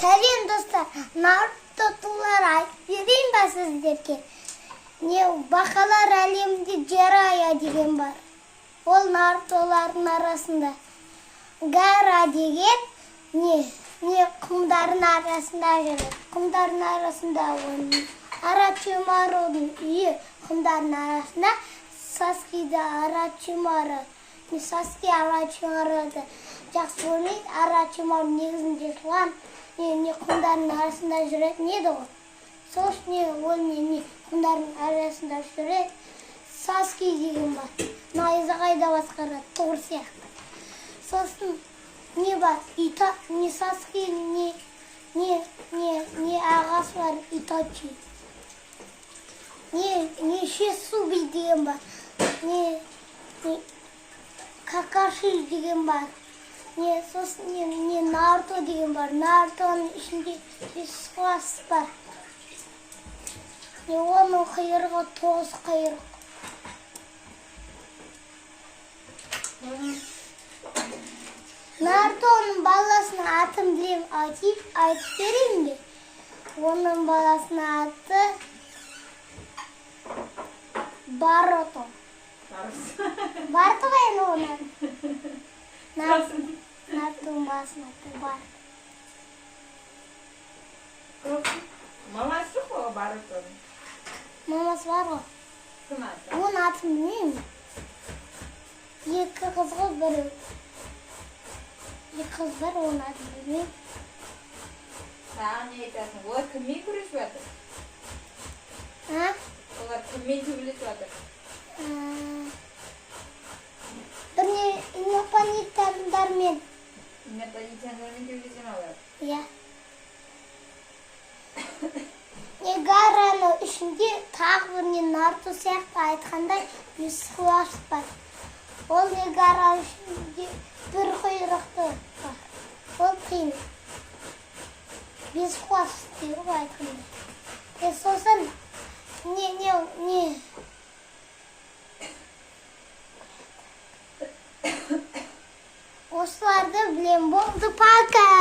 Сәлем достар, Наруто туралы айтып берейін ба сіздерге? Бақалар әлемінде Jiraiya деген бар. Ол Нарутолардың арасында. Гара деген құмдардың арасында жүреді. Құмдардың арасында Орочимарудің үйі құмдардың арасында. Саскиді Орочимару. Саски Орочимаруды жақсы көрмейді. Орочимару негізінде туған құмдардың арасында жүретін еді ғой. Сол үшін ол құмдардың арасында жүреді. Саски деген бар. Найзағайда басқарады, тұғыр сияқты. Сосын не бар? Не Саски, не ағасы бар, Итачи. Не Шисуби деген бар. Не Какаши деген бар. Сосын не Наруто деген бар. Нарутоның ішінде класс бар. Оның қайырғы 9 қайырғы. Нарутоның баласының атын білем, айтып берейін бе? Оның баласының аты Баруто. Баруто ғой оның. Нарутоның баласының аты Баруто. Мамасы ғой Барутоның? Мамасы бар ғой. Кім аты? Оның атын білмеймін. Екі қыз ғой, бірі. Екі қыз бар, оның атын білмеймін. Саған не айтасың? Олар кіммен күресіп жатыр? Олар кіммен төбелесіп жатыр? Біріне инопланетяндармен. Инопланетяндармен төбелесе ме олар? Иә. Гараның ішінде тағы бір Наруто сияқты айтқандай класс бар. Ол Гараның ішінде бір құйрықты бар. Ол қиын. 5 класс дейді ғой айтқандай. Сосын осыларды білем, болды, пока!